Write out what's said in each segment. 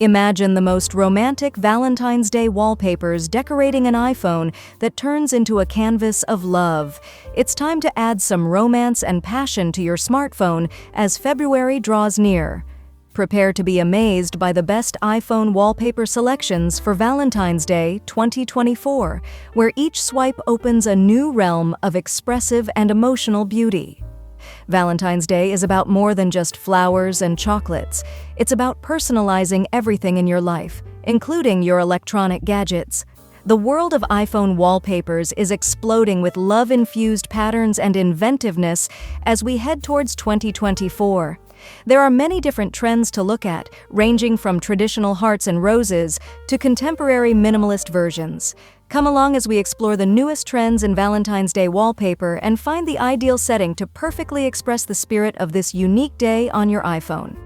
Imagine the most romantic Valentine's Day wallpapers decorating an iPhone that turns into a canvas of love. It's time to add some romance and passion to your smartphone as February draws near. Prepare to be amazed by the best iPhone wallpaper selections for Valentine's Day 2024, where each swipe opens a new realm of expressive and emotional beauty. Valentine's Day is about more than just flowers and chocolates. It's about personalizing everything in your life, including your electronic gadgets. The world of iPhone wallpapers is exploding with love-infused patterns and inventiveness as we head towards 2024. There are many different trends to look at, ranging from traditional hearts and roses to contemporary minimalist versions. Come along as we explore the newest trends in Valentine's Day wallpaper and find the ideal setting to perfectly express the spirit of this unique day on your iPhone.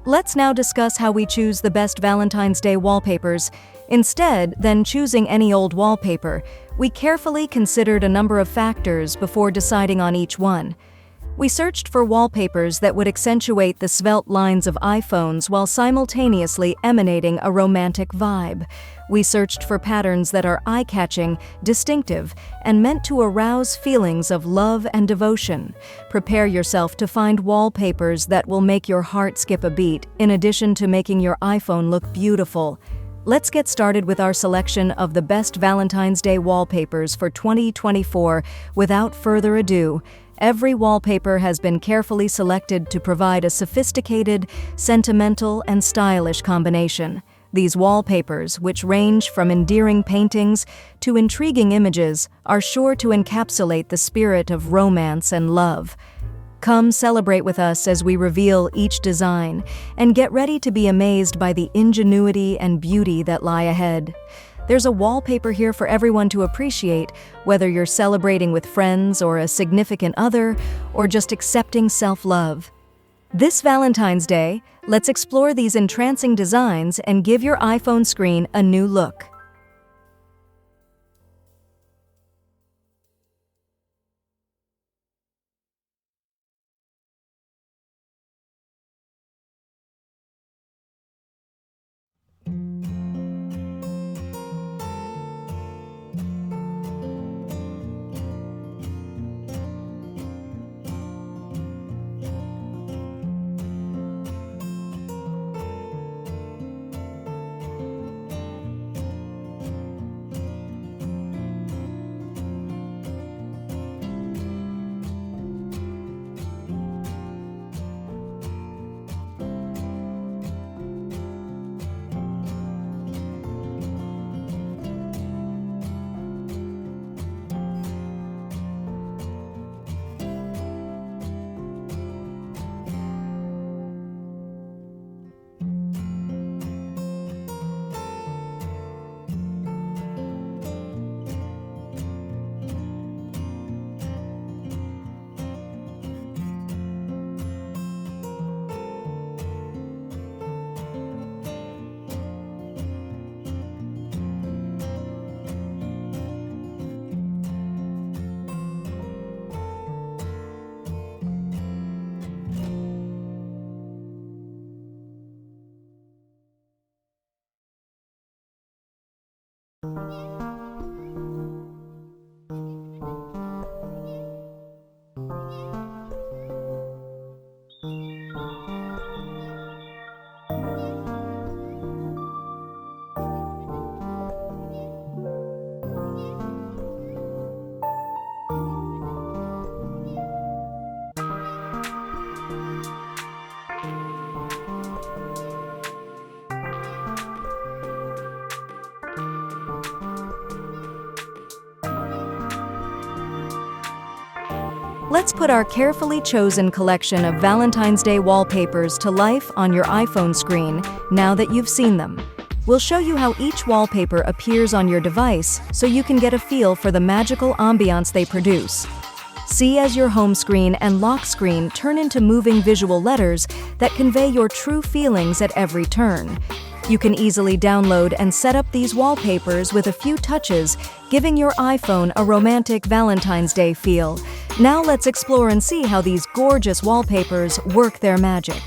Let's now discuss how we choose the best Valentine's Day wallpapers. Instead than choosing any old wallpaper, we carefully considered a number of factors before deciding on each one. We searched for wallpapers that would accentuate the svelte lines of iPhones while simultaneously emanating a romantic vibe. We searched for patterns that are eye-catching, distinctive, and meant to arouse feelings of love and devotion. Prepare yourself to find wallpapers that will make your heart skip a beat, in addition to making your iPhone look beautiful. Let's get started with our selection of the best Valentine's Day wallpapers for 2024. Without further ado, every wallpaper has been carefully selected to provide a sophisticated, sentimental, and stylish combination. These wallpapers, which range from endearing paintings to intriguing images, are sure to encapsulate the spirit of romance and love. Come celebrate with us as we reveal each design, and get ready to be amazed by the ingenuity and beauty that lie ahead. There's a wallpaper here for everyone to appreciate, whether you're celebrating with friends or a significant other, or just accepting self-love. This Valentine's Day, let's explore these entrancing designs and give your iPhone screen a new look. Let's put our carefully chosen collection of Valentine's Day wallpapers to life on your iPhone screen now that you've seen them. We'll show you how each wallpaper appears on your device so you can get a feel for the magical ambiance they produce. See as your home screen and lock screen turn into moving visual letters that convey your true feelings at every turn. You can easily download and set up these wallpapers with a few touches, giving your iPhone a romantic Valentine's Day feel. Now let's explore and see how these gorgeous wallpapers work their magic.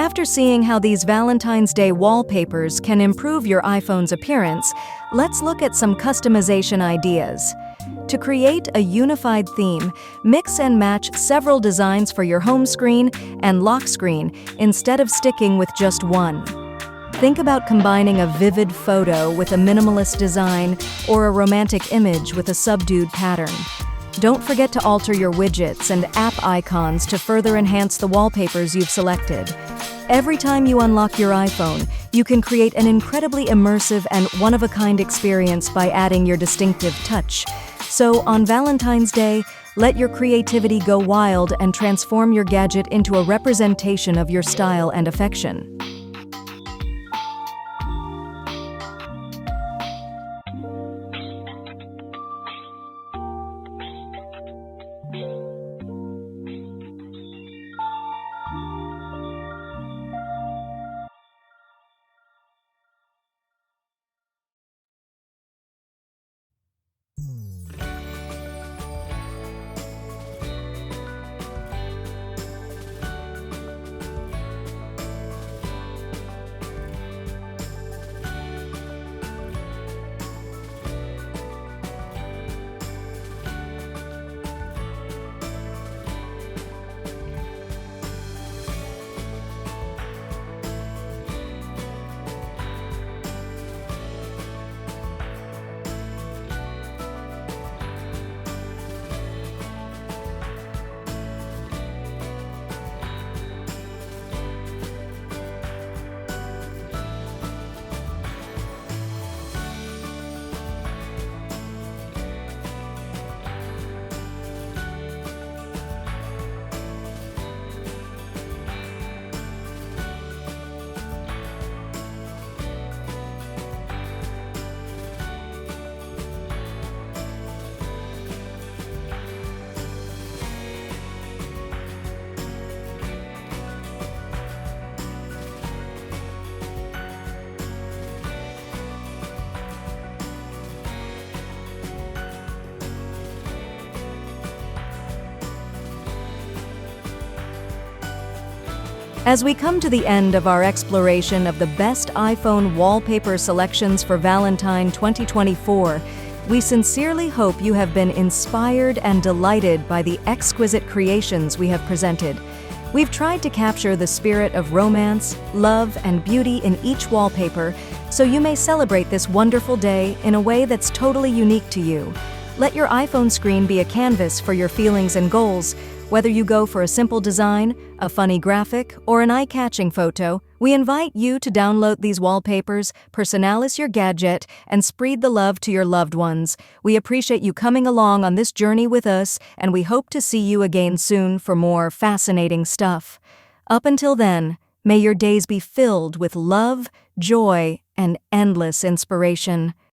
After seeing how these Valentine's Day wallpapers can improve your iPhone's appearance, let's look at some customization ideas. To create a unified theme, mix and match several designs for your home screen and lock screen instead of sticking with just one. Think about combining a vivid photo with a minimalist design or a romantic image with a subdued pattern. Don't forget to alter your widgets and app icons to further enhance the wallpapers you've selected. Every time you unlock your iPhone, you can create an incredibly immersive and one-of-a-kind experience by adding your distinctive touch. So, on Valentine's Day, let your creativity go wild and transform your gadget into a representation of your style and affection. As we come to the end of our exploration of the best iPhone wallpaper selections for Valentine 2024, we sincerely hope you have been inspired and delighted by the exquisite creations we have presented. We've tried to capture the spirit of romance, love, and beauty in each wallpaper, so you may celebrate this wonderful day in a way that's totally unique to you. Let your iPhone screen be a canvas for your feelings and goals. Whether you go for a simple design, a funny graphic, or an eye-catching photo, we invite you to download these wallpapers, personalize your gadget, and spread the love to your loved ones. We appreciate you coming along on this journey with us, and we hope to see you again soon for more fascinating stuff. Up until then, may your days be filled with love, joy, and endless inspiration.